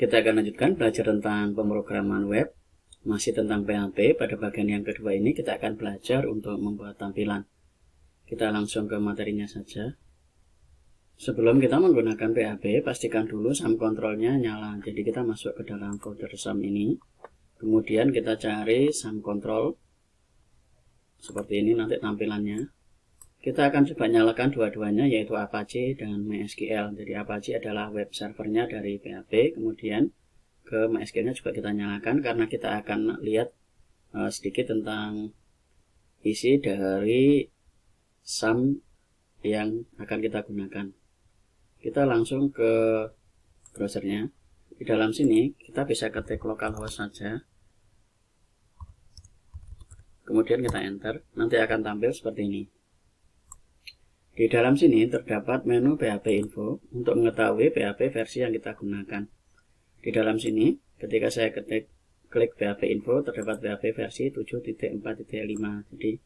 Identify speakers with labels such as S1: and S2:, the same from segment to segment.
S1: Kita akan lanjutkan belajar tentang pemrograman web, masih tentang PHP. Pada bagian yang kedua ini kita akan belajar untuk membuat tampilan. Kita langsung ke materinya saja. Sebelum kita menggunakan PHP, pastikan dulu sum controlnya nyala. Jadi kita masuk ke dalam folder sum ini, kemudian kita cari sum control. Seperti ini nanti tampilannya. Kita akan coba nyalakan dua-duanya, yaitu Apache dan MySQL. Jadi Apache adalah web servernya dari PHP, kemudian ke MySQL-nya juga kita nyalakan karena kita akan lihat sedikit tentang isi dari sum yang akan kita gunakan. Kita langsung ke browsernya. Di dalam sini kita bisa ketik localhost saja. Kemudian kita enter, nanti akan tampil seperti ini. Di dalam sini terdapat menu PHP Info untuk mengetahui PHP versi yang kita gunakan. Di dalam sini, ketika saya klik PHP Info, terdapat PHP versi 7.4.5. Jadi,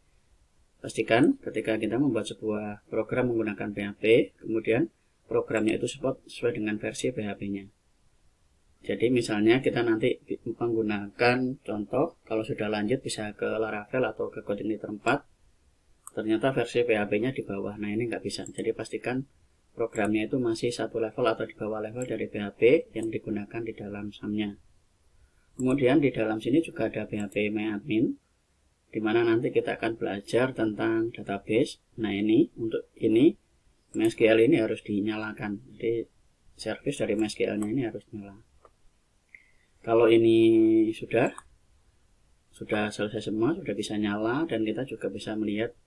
S1: pastikan ketika kita membuat sebuah program menggunakan PHP, kemudian programnya itu sesuai dengan versi PHP-nya. Jadi, misalnya kita nanti menggunakan contoh, kalau sudah lanjut bisa ke Laravel atau ke Coordinator 4. Ternyata versi PHP-nya di bawah. Nah, ini nggak bisa. Jadi pastikan programnya itu masih satu level atau di bawah level dari PHP yang digunakan di dalam sum-nya. Kemudian di dalam sini juga ada PHP MyAdmin, di mana nanti kita akan belajar tentang database. Nah, ini untuk ini MySQL ini harus dinyalakan. Jadi service dari MySQL-nya ini harus nyala. Kalau ini sudah selesai semua, sudah bisa nyala, dan kita juga bisa melihat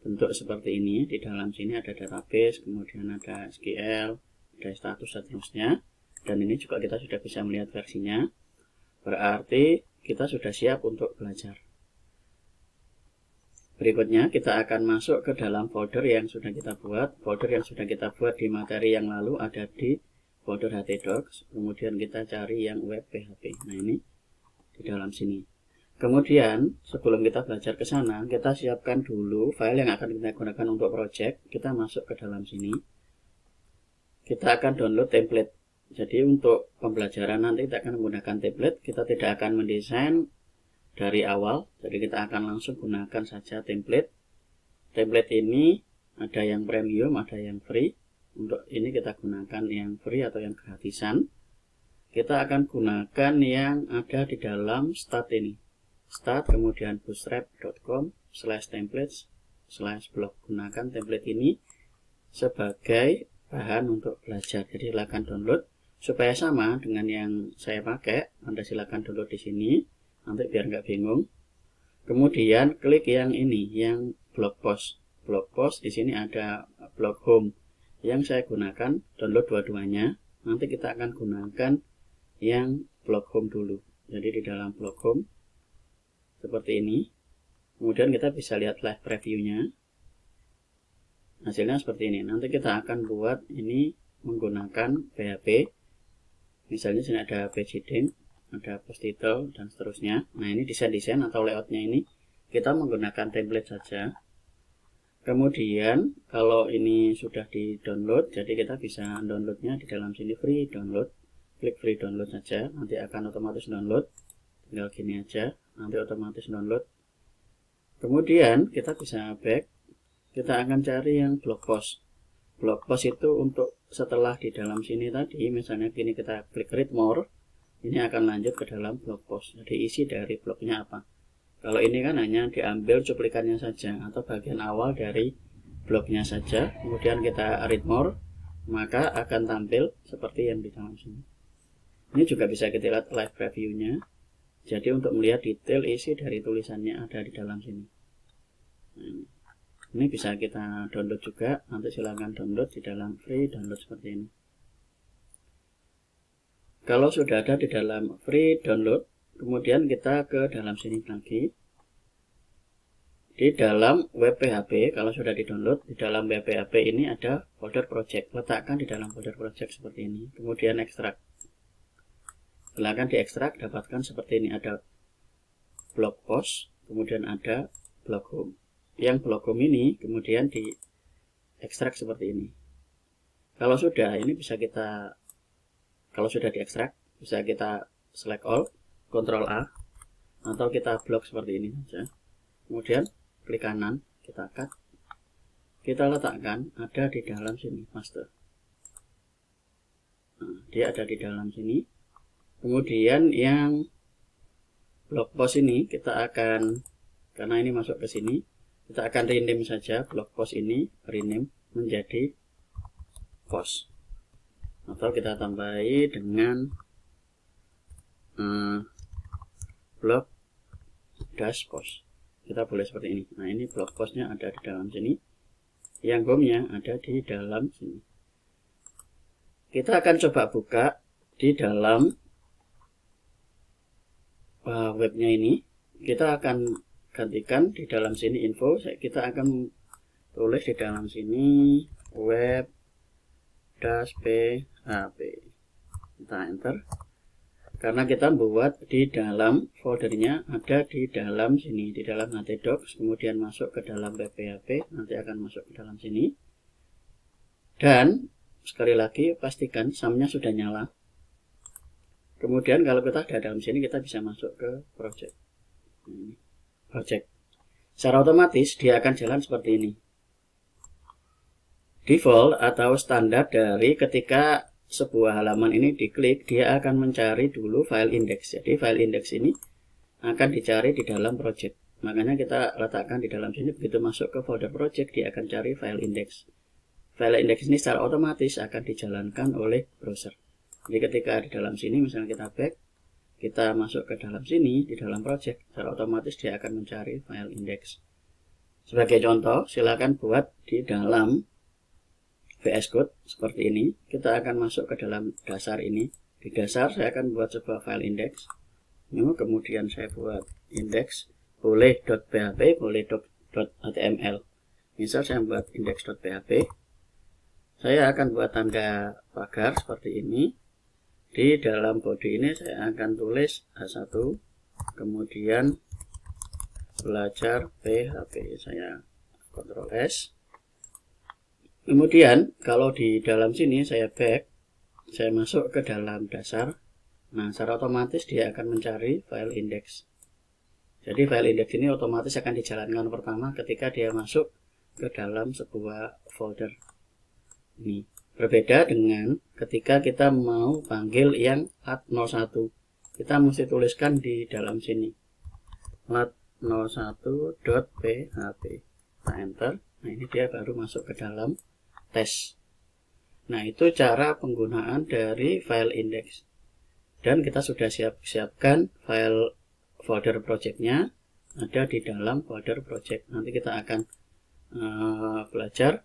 S1: bentuk seperti ini. Di dalam sini ada database, kemudian ada SQL, ada status dan seterusnya. Dan ini juga kita sudah bisa melihat versinya. Berarti kita sudah siap untuk belajar. Berikutnya kita akan masuk ke dalam folder yang sudah kita buat. Folder yang sudah kita buat di materi yang lalu ada di folder htdocs. Kemudian kita cari yang web PHP. Nah, ini di dalam sini. Kemudian, sebelum kita belajar ke sana, kita siapkan dulu file yang akan kita gunakan untuk project. Kita masuk ke dalam sini. Kita akan download template. Jadi, untuk pembelajaran nanti kita akan menggunakan template. Kita tidak akan mendesain dari awal. Jadi, kita akan langsung gunakan saja template. Template ini ada yang premium, ada yang free. Untuk ini kita gunakan yang free atau yang gratisan. Kita akan gunakan yang ada di dalam start ini. Start, kemudian bootstrap.com/templates/blog. Gunakan template ini sebagai bahan untuk belajar. Jadi silakan download supaya sama dengan yang saya pakai. Anda silakan download di sini, nanti biar nggak bingung. Kemudian klik yang ini, yang blog post. Blog post di sini ada blog home. Yang saya gunakan download dua-duanya. Nanti kita akan gunakan yang blog home dulu. Jadi di dalam blog home seperti ini. Kemudian kita bisa lihat live preview-nya. Hasilnya seperti ini. Nanti kita akan buat ini menggunakan PHP. Misalnya sini ada page heading, ada post title, dan seterusnya. Nah, ini desain-desain atau layoutnya ini kita menggunakan template saja. Kemudian kalau ini sudah di download, jadi kita bisa downloadnya di dalam sini free download. Klik free download saja, nanti akan otomatis download. Tinggal gini aja, nanti otomatis download. Kemudian kita bisa back. Kita akan cari yang blog post. Blog post itu untuk setelah di dalam sini tadi, misalnya gini kita klik read more, ini akan lanjut ke dalam blog post. Jadi isi dari blognya apa. Kalau ini kan hanya diambil cuplikannya saja atau bagian awal dari blognya saja. Kemudian kita read more, maka akan tampil seperti yang di dalam sini. Ini juga bisa kita lihat live preview-nya. Jadi untuk melihat detail isi dari tulisannya ada di dalam sini. Nah, ini bisa kita download juga. Nanti silakan download di dalam free download seperti ini. Kalau sudah ada di dalam free download, kemudian kita ke dalam sini lagi. Di dalam web PHP, kalau sudah di download, di dalam web PHP ini ada folder project. Letakkan di dalam folder project seperti ini. Kemudian ekstrak. Silakan diekstrak, dapatkan seperti ini, ada blog post, kemudian ada blog home. Yang blog home ini kemudian diekstrak seperti ini. Kalau sudah, ini bisa kita, kalau sudah diekstrak, Bisa kita select all, Ctrl A, atau kita blok seperti ini saja. Kemudian klik kanan, kita cut, kita letakkan ada di dalam sini master. Nah, dia ada di dalam sini. Kemudian yang blog post ini kita akan, karena ini masuk ke sini, kita akan rename saja blog post ini, rename menjadi post, atau kita tambahi dengan blog dash post. Kita boleh seperti ini. Nah, ini blog postnya ada di dalam sini, yang home-nya ada di dalam sini. Kita akan coba buka di dalam webnya ini. Kita akan gantikan di dalam sini info, kita akan tulis di dalam sini web dash php. Kita enter. Karena kita buat di dalam foldernya ada di dalam sini, di dalam htdocs, kemudian masuk ke dalam web php, nanti akan masuk ke dalam sini. Dan sekali lagi pastikan SAM-nya sudah nyala. Kemudian kalau kita ada dalam sini, kita bisa masuk ke project. Project. Secara otomatis dia akan jalan seperti ini. Default atau standar dari ketika sebuah halaman ini diklik, dia akan mencari dulu file index. Jadi file index ini akan dicari di dalam project. Makanya kita letakkan di dalam sini, begitu masuk ke folder project, dia akan cari file index. File index ini secara otomatis akan dijalankan oleh browser. Jadi ketika di dalam sini, misalnya kita back, kita masuk ke dalam sini, di dalam project, secara otomatis dia akan mencari file index. Sebagai contoh, silakan buat di dalam VS Code seperti ini. Kita akan masuk ke dalam dasar ini. Di dasar saya akan buat sebuah file index. Kemudian saya buat index, boleh .php, boleh .html. Misal saya buat index.php. Saya akan buat tanda pagar seperti ini. Di dalam body ini saya akan tulis H1, kemudian belajar PHP. Saya Ctrl S. Kemudian kalau di dalam sini saya back, saya masuk ke dalam dasar. Nah, secara otomatis dia akan mencari file index. Jadi file index ini otomatis akan dijalankan pertama ketika dia masuk ke dalam sebuah folder. Ini berbeda dengan ketika kita mau panggil yang lat01. Kita mesti tuliskan di dalam sini lat01.php. Kita enter. Nah, ini dia baru masuk ke dalam tes. Nah, itu cara penggunaan dari file index. Dan kita sudah siapkan file folder projectnya ada di dalam folder project. Nanti kita akan belajar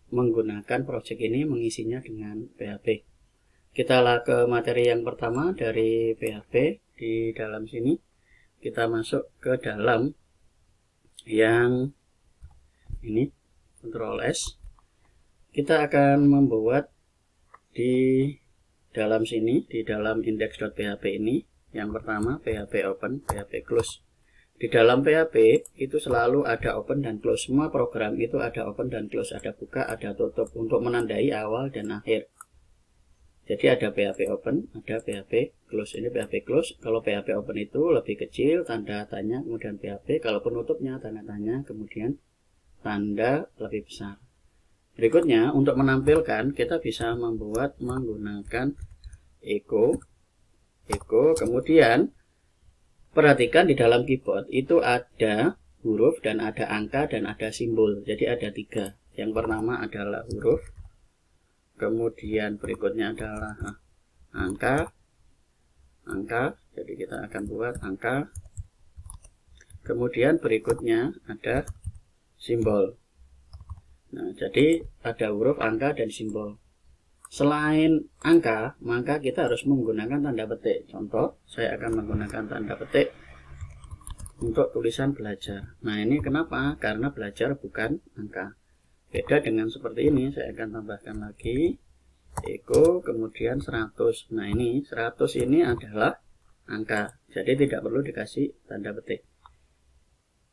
S1: menggunakan project ini, mengisinya dengan PHP. Kita ke materi yang pertama dari PHP. Di dalam sini kita masuk ke dalam yang ini, Ctrl S. Kita akan membuat di dalam sini, di dalam index.php ini, yang pertama PHP open, PHP close. Di dalam PHP itu selalu ada open dan close. Semua program itu ada open dan close, ada buka, ada tutup untuk menandai awal dan akhir. Jadi ada PHP open, ada PHP close. Ini PHP close. Kalau PHP open itu lebih kecil, tanda tanya, kemudian PHP. Kalau penutupnya tanda tanya, kemudian tanda lebih besar. Berikutnya, untuk menampilkan, kita bisa membuat menggunakan echo, kemudian perhatikan di dalam keyboard itu ada huruf dan ada angka dan ada simbol. Jadi ada 3. Yang pertama adalah huruf, kemudian berikutnya adalah angka. Jadi kita akan buat angka. Kemudian berikutnya ada simbol. Nah, jadi ada huruf, angka, dan simbol. Selain angka, maka kita harus menggunakan tanda petik. Contoh, saya akan menggunakan tanda petik untuk tulisan belajar. Nah, ini kenapa? Karena belajar bukan angka. Beda dengan seperti ini, saya akan tambahkan lagi echo, kemudian 100. Nah, ini 100 ini adalah angka. Jadi tidak perlu dikasih tanda petik.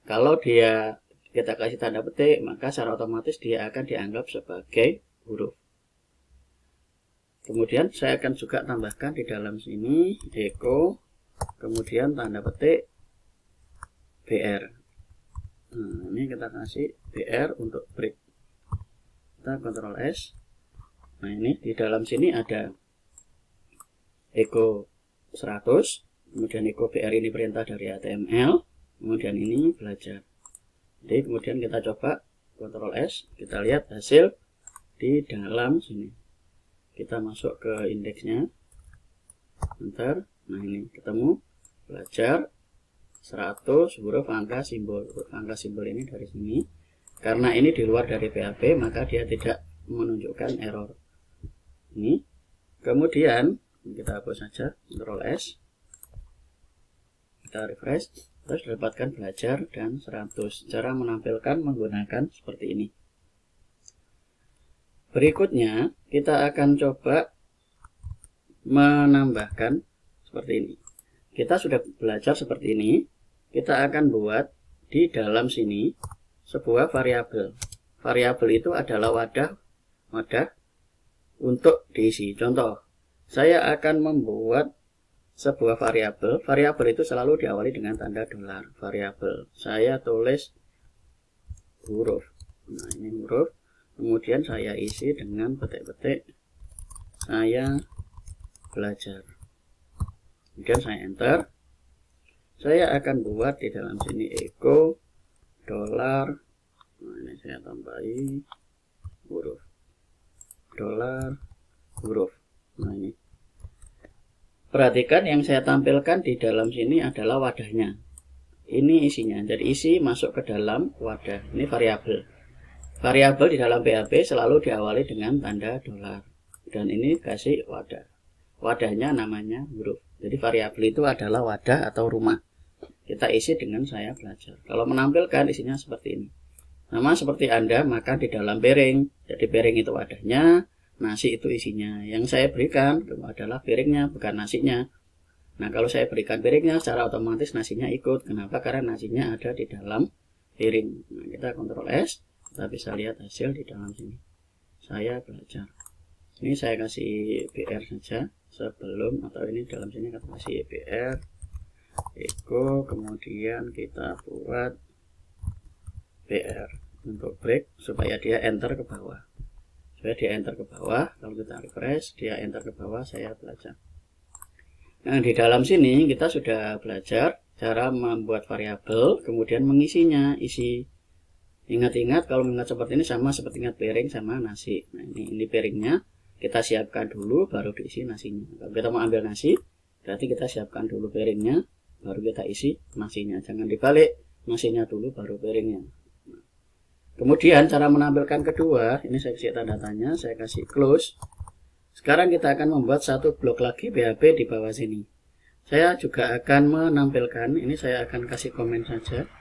S1: Kalau kita kasih tanda petik, maka secara otomatis dia akan dianggap sebagai huruf. Kemudian saya akan juga tambahkan di dalam sini echo, kemudian tanda petik BR. Nah, ini kita kasih BR untuk break. Kita Ctrl S. Nah, ini di dalam sini ada echo 100, kemudian echo BR ini perintah dari HTML, kemudian ini belajar. Jadi kemudian kita coba Ctrl S, kita lihat hasil di dalam sini. Kita masuk ke indeksnya, enter. Nah, ini ketemu belajar 100 huruf angka simbol. Huruf angka simbol ini dari sini. Karena ini di luar dari PHP, maka dia tidak menunjukkan error. Ini. Kemudian kita hapus saja, Ctrl S. Kita refresh, terus dapatkan belajar dan 100. Cara menampilkan menggunakan seperti ini. Berikutnya kita akan coba menambahkan seperti ini. Kita sudah belajar seperti ini. Kita akan buat di dalam sini sebuah variabel. Variabel itu adalah wadah untuk diisi. Contoh, saya akan membuat sebuah variabel. Variabel itu selalu diawali dengan tanda $. Variabel. Saya tulis huruf. Nah, ini huruf. Kemudian saya isi dengan petik-petik saya belajar. Kemudian saya enter. Saya akan buat di dalam sini echo $. Nah, ini saya tambahi huruf. $huruf. Nah, ini. Perhatikan yang saya tampilkan di dalam sini adalah wadahnya. Ini isinya. Jadi isi masuk ke dalam wadah. Ini variabel. Variabel di dalam PHP selalu diawali dengan tanda $. Dan ini kasih wadah. Wadahnya namanya huruf. Jadi variabel itu adalah wadah atau rumah. Kita isi dengan saya belajar. Kalau menampilkan isinya seperti ini. Sama seperti Anda makan di dalam piring. Jadi piring itu wadahnya, nasi itu isinya. Yang saya berikan adalah piringnya, bukan nasinya. Nah, kalau saya berikan piringnya, secara otomatis nasinya ikut. Kenapa? Karena nasinya ada di dalam piring. Nah, kita Ctrl S. Kita bisa lihat hasil di dalam sini. Saya belajar. Ini saya kasih BR saja sebelum, atau ini dalam sini kita kasih BR echo, kemudian kita buat BR untuk break supaya dia enter ke bawah. Supaya dia enter ke bawah, kalau kita refresh dia enter ke bawah, saya belajar. Nah, di dalam sini kita sudah belajar cara membuat variabel, kemudian mengisinya, isi. Ingat-ingat kalau mengingat seperti ini sama seperti ingat piring sama nasi. Nah, ini piringnya kita siapkan dulu baru diisi nasinya. Kalau kita mau ambil nasi, berarti kita siapkan dulu piringnya baru kita isi nasinya. Jangan dibalik, nasinya dulu baru piringnya. Kemudian cara menampilkan kedua, ini saya kasih tanda tanya, saya kasih close. Sekarang kita akan membuat satu blok lagi PHP di bawah sini. Saya juga akan menampilkan, ini saya akan kasih komen saja.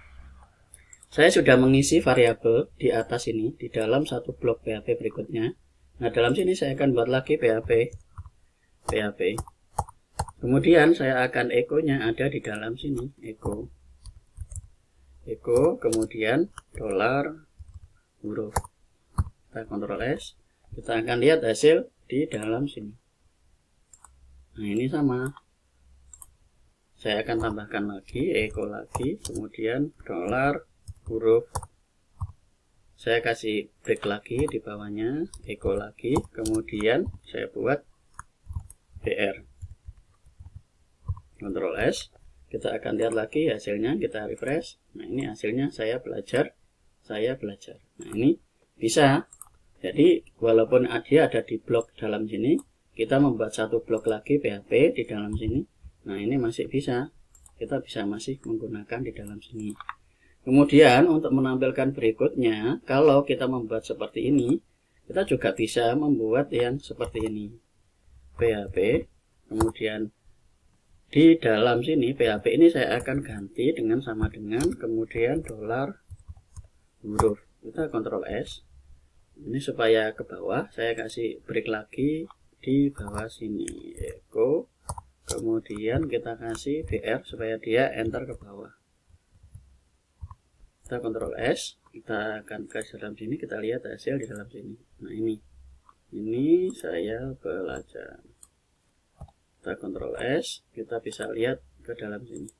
S1: Saya sudah mengisi variabel di atas ini, di dalam satu blok PHP berikutnya. Nah, dalam sini saya akan buat lagi PHP. Kemudian saya akan echo-nya ada di dalam sini, echo, kemudian $huruf. Kita Ctrl S. Kita akan lihat hasil di dalam sini. Nah, ini sama. Saya akan tambahkan lagi, echo lagi, kemudian $huruf. Saya kasih break lagi di bawahnya, echo lagi, kemudian saya buat BR. Ctrl S. Kita akan lihat lagi hasilnya, kita refresh. Nah, ini hasilnya saya belajar. Nah, ini bisa. Jadi walaupun dia ada di blok dalam sini, kita membuat satu blok lagi PHP di dalam sini. Nah, ini masih bisa. Kita bisa masih menggunakan di dalam sini. Kemudian untuk menampilkan berikutnya, kalau kita membuat seperti ini, kita juga bisa membuat yang seperti ini. PHP, kemudian di dalam sini PHP ini saya akan ganti dengan sama dengan kemudian $huruf. Kita Ctrl S. Ini supaya ke bawah, saya kasih break lagi di bawah sini, echo, kemudian kita kasih BR supaya dia enter ke bawah. Kita Ctrl S, kita akan ke dalam sini, kita lihat hasil di dalam sini. Nah, ini Ini saya belajar. Kita Ctrl S, kita bisa lihat ke dalam sini.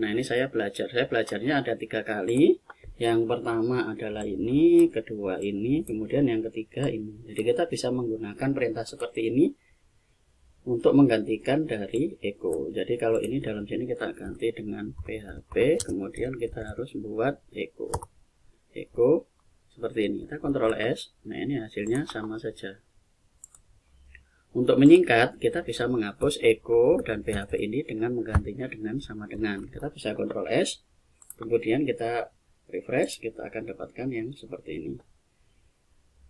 S1: Nah, ini saya belajar. Saya belajarnya ada 3 kali. Yang pertama adalah ini, kedua ini, kemudian yang ketiga ini. Jadi kita bisa menggunakan perintah seperti ini untuk menggantikan dari echo. Jadi kalau ini dalam sini kita ganti dengan PHP, kemudian kita harus buat echo. Echo seperti ini. Kita Ctrl S. Nah, ini hasilnya sama saja. Untuk menyingkat, kita bisa menghapus echo dan PHP ini dengan menggantinya dengan sama dengan. Kita bisa Ctrl S, kemudian kita refresh, kita akan dapatkan yang seperti ini.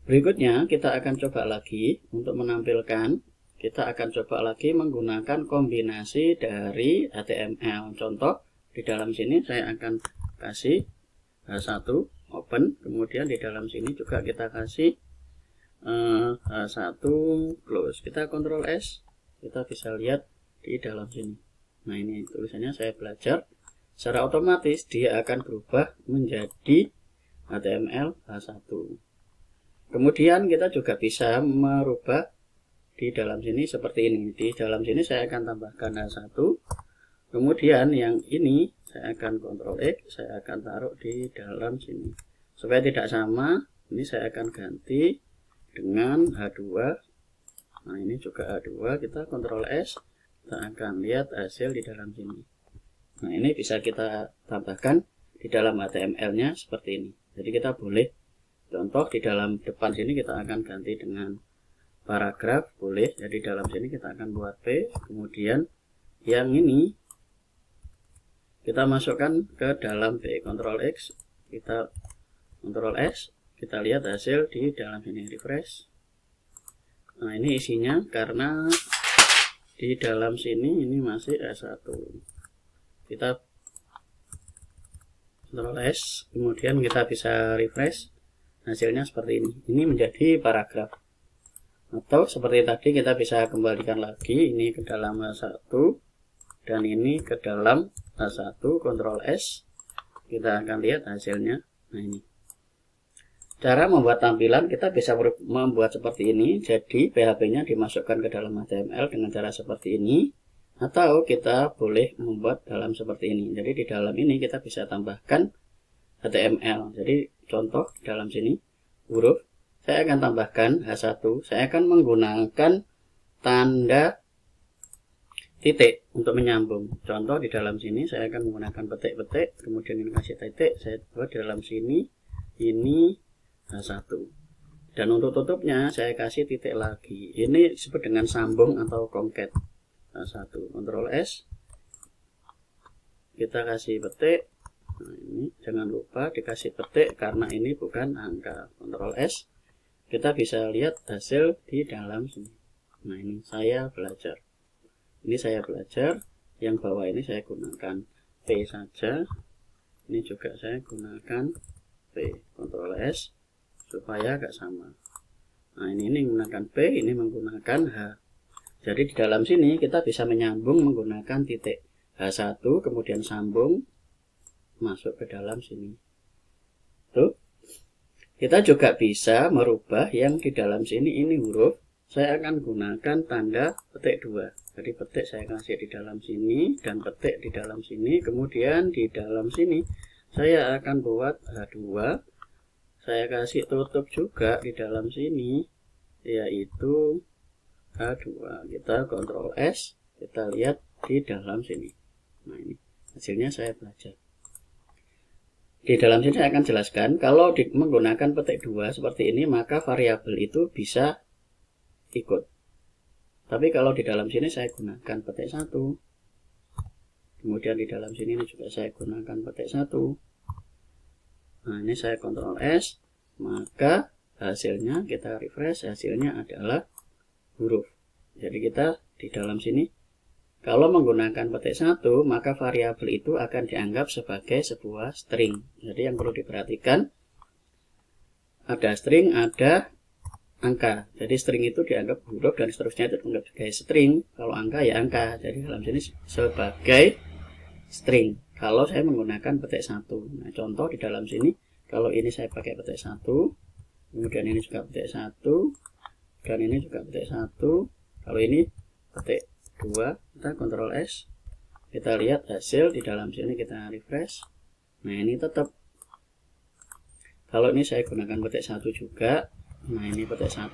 S1: Berikutnya, kita akan coba lagi untuk menampilkan. Kita akan coba lagi menggunakan kombinasi dari HTML. Contoh, di dalam sini saya akan kasih H1 open, kemudian di dalam sini juga kita kasih H1 close. Kita Ctrl S, kita bisa lihat di dalam sini. Nah, ini tulisannya saya belajar. Secara otomatis dia akan berubah menjadi HTML H1. Kemudian kita juga bisa merubah di dalam sini seperti ini. Di dalam sini saya akan tambahkan H1. Kemudian yang ini saya akan Ctrl X, saya akan taruh di dalam sini. Supaya tidak sama, ini saya akan ganti dengan H2. Nah, ini juga H2, kita Ctrl S, kita akan lihat hasil di dalam sini. Nah, ini bisa kita tambahkan di dalam HTML-nya seperti ini. Jadi kita boleh contoh di dalam depan sini kita akan ganti dengan paragraf, boleh. Jadi dalam sini kita akan buat P, kemudian yang ini kita masukkan ke dalam P. Ctrl X, kita Ctrl S, kita lihat hasil di dalam sini, refresh. Nah, ini isinya karena di dalam sini ini masih S1. Kita Ctrl S, kemudian kita bisa refresh. Hasilnya seperti ini. Ini menjadi paragraf. Atau seperti tadi kita bisa kembalikan lagi ini ke dalam H1 dan ini ke dalam H1, Ctrl S. Kita akan lihat hasilnya. Nah, ini. Cara membuat tampilan kita bisa membuat seperti ini. Jadi PHP-nya dimasukkan ke dalam HTML dengan cara seperti ini. Atau kita boleh membuat dalam seperti ini. Jadi di dalam ini kita bisa tambahkan HTML. Jadi contoh di dalam sini huruf. Saya akan tambahkan H1. Saya akan menggunakan tanda titik untuk menyambung. Contoh di dalam sini saya akan menggunakan petik-petik. Kemudian ini kasih titik. Saya buat di dalam sini. Ini H1. Dan untuk tutupnya saya kasih titik lagi. Ini disebut dengan sambung atau concat. H1, Ctrl S. Kita kasih petik. Nah, ini jangan lupa dikasih petik karena ini bukan angka. Ctrl S. Kita bisa lihat hasil di dalam sini. Nah, ini saya belajar. Ini saya belajar. Yang bawah ini saya gunakan P saja. Ini juga saya gunakan P. Ctrl S. Supaya agak sama. Nah, ini menggunakan P, ini menggunakan H. Jadi di dalam sini kita bisa menyambung menggunakan titik H1, kemudian sambung masuk ke dalam sini. Tuh. Kita juga bisa merubah yang di dalam sini ini huruf. Saya akan gunakan tanda petik 2. Jadi petik saya kasih di dalam sini dan petik di dalam sini. Kemudian di dalam sini saya akan buat H2. Saya kasih tutup juga di dalam sini, yaitu H2. Kita Ctrl S, kita lihat di dalam sini. Nah, ini hasilnya saya belajar. Di dalam sini saya akan jelaskan, kalau menggunakan petik 2 seperti ini, maka variabel itu bisa ikut. Tapi kalau di dalam sini saya gunakan petik 1. Kemudian di dalam sini juga saya gunakan petik 1. Nah, ini saya Ctrl S, maka hasilnya kita refresh, hasilnya adalah huruf. Jadi kita di dalam sini, kalau menggunakan petik 1, maka variabel itu akan dianggap sebagai sebuah string. Jadi yang perlu diperhatikan, ada string, ada angka. Jadi string itu dianggap huruf dan seterusnya itu dianggap sebagai string. Kalau angka ya angka. Jadi dalam sini sebagai string. Kalau saya menggunakan petik 1. Nah, contoh di dalam sini, kalau ini saya pakai petik 1, kemudian ini juga petik 1, dan ini juga petik 1. Kalau ini petik 2, kita Ctrl S, kita lihat hasil di dalam sini, kita refresh. Nah ini tetap. Kalau ini saya gunakan petik 1 juga, nah ini petik 1,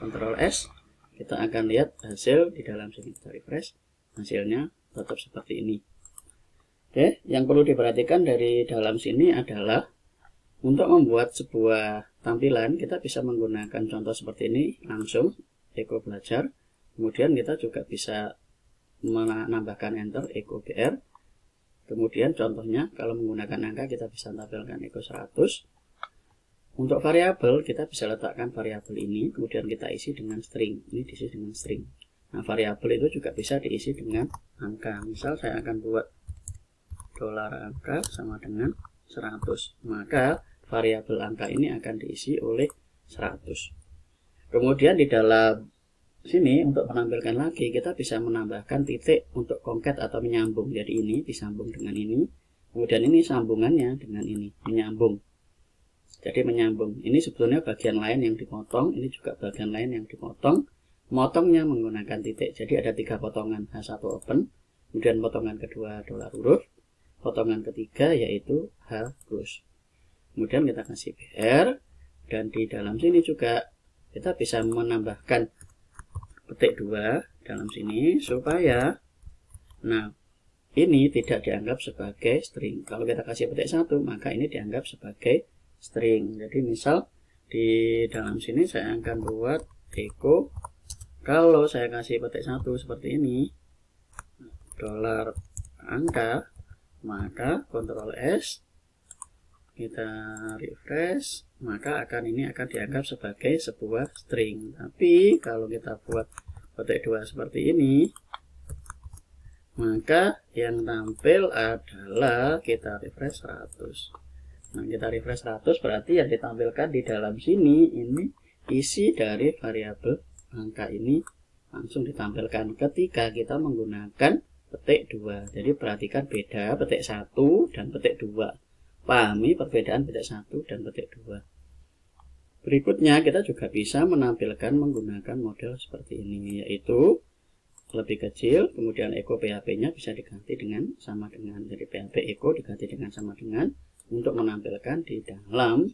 S1: Ctrl S, kita akan lihat hasil di dalam sini, kita refresh, hasilnya tetap seperti ini. Oke, yang perlu diperhatikan dari dalam sini adalah untuk membuat sebuah tampilan kita bisa menggunakan contoh seperti ini langsung, Eko belajar. Kemudian kita juga bisa menambahkan enter, Eko BR. Kemudian contohnya kalau menggunakan angka kita bisa tampilkan Eko 100. Untuk variabel kita bisa letakkan variabel ini, kemudian kita isi dengan string. Ini diisi dengan string. Nah variabel itu juga bisa diisi dengan angka. Misal saya akan buat $angka sama dengan 100, maka variabel angka ini akan diisi oleh 100. Kemudian di dalam sini untuk menampilkan lagi kita bisa menambahkan titik untuk concat atau menyambung. Jadi ini disambung dengan ini, kemudian ini sambungannya dengan ini, menyambung. Jadi menyambung. Ini sebetulnya bagian lain yang dipotong, ini juga bagian lain yang dipotong. Motongnya menggunakan titik. Jadi ada 3 potongan, H1 open, kemudian potongan kedua $huruf, potongan ketiga yaitu H close. Kemudian kita kasih BR, dan di dalam sini juga kita bisa menambahkan petik 2 dalam sini supaya nah ini tidak dianggap sebagai string. Kalau kita kasih petik 1 maka ini dianggap sebagai string. Jadi misal di dalam sini saya akan buat Eko, kalau saya kasih petik 1 seperti ini $angka, maka Ctrl S, kita refresh, maka ini akan dianggap sebagai sebuah string. Tapi kalau kita buat petik 2 seperti ini, maka yang tampil adalah kita refresh 100. Nah kita refresh 100 berarti yang ditampilkan di dalam sini ini isi dari variabel angka ini langsung ditampilkan ketika kita menggunakan petik 2. Jadi perhatikan beda petik 1 dan petik 2. Pahami perbedaan petik 1 dan petik 2. Berikutnya kita juga bisa menampilkan menggunakan model seperti ini, yaitu lebih kecil, kemudian Eko PHP-nya bisa diganti dengan sama dengan. Jadi PHP Eko diganti dengan sama dengan untuk menampilkan di dalam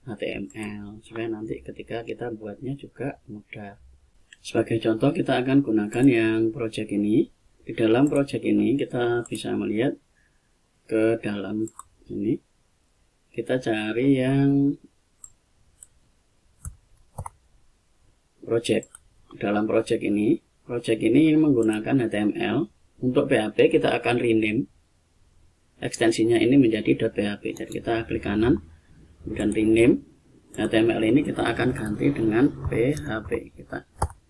S1: HTML, supaya nanti ketika kita buatnya juga mudah. Sebagai contoh kita akan gunakan yang project ini. Di dalam project ini kita bisa melihat ke dalam ini, kita cari yang project. Dalam project ini menggunakan HTML. Untuk PHP kita akan rename ekstensinya ini menjadi .php. Jadi kita klik kanan kemudian rename HTML ini, kita akan ganti dengan PHP. Kita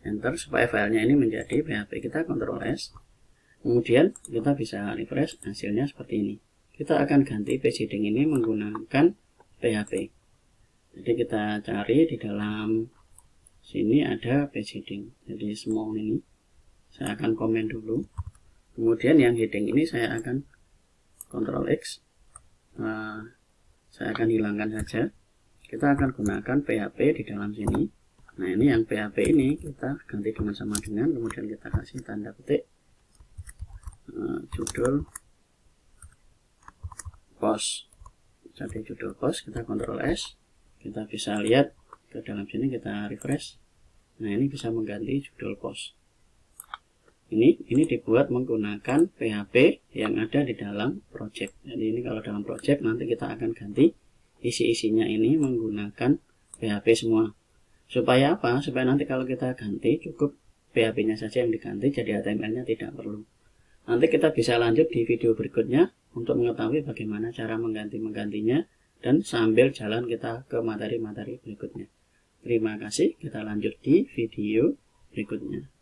S1: enter supaya filenya ini menjadi PHP. Kita Ctrl S, kemudian kita bisa refresh, hasilnya seperti ini. Kita akan ganti page heading ini menggunakan PHP. Jadi kita cari di dalam sini ada page heading. Jadi small ini saya akan komen dulu. Kemudian yang heading ini saya akan Ctrl X. Saya akan hilangkan saja. Kita akan gunakan PHP di dalam sini. Nah ini yang PHP ini kita ganti dengan sama dengan, kemudian kita kasih tanda petik judul post. Jadi judul post, kita Ctrl S, kita bisa lihat ke dalam sini, kita refresh. Nah ini bisa mengganti judul post. Ini dibuat menggunakan PHP yang ada di dalam project. Jadi ini kalau dalam project nanti kita akan ganti isi-isinya ini menggunakan PHP semua. Supaya apa? Supaya nanti kalau kita ganti cukup PHP-nya saja yang diganti, jadi HTML-nya tidak perlu. Nanti kita bisa lanjut di video berikutnya untuk mengetahui bagaimana cara menggantinya dan sambil jalan kita ke materi-materi berikutnya. Terima kasih, kita lanjut di video berikutnya.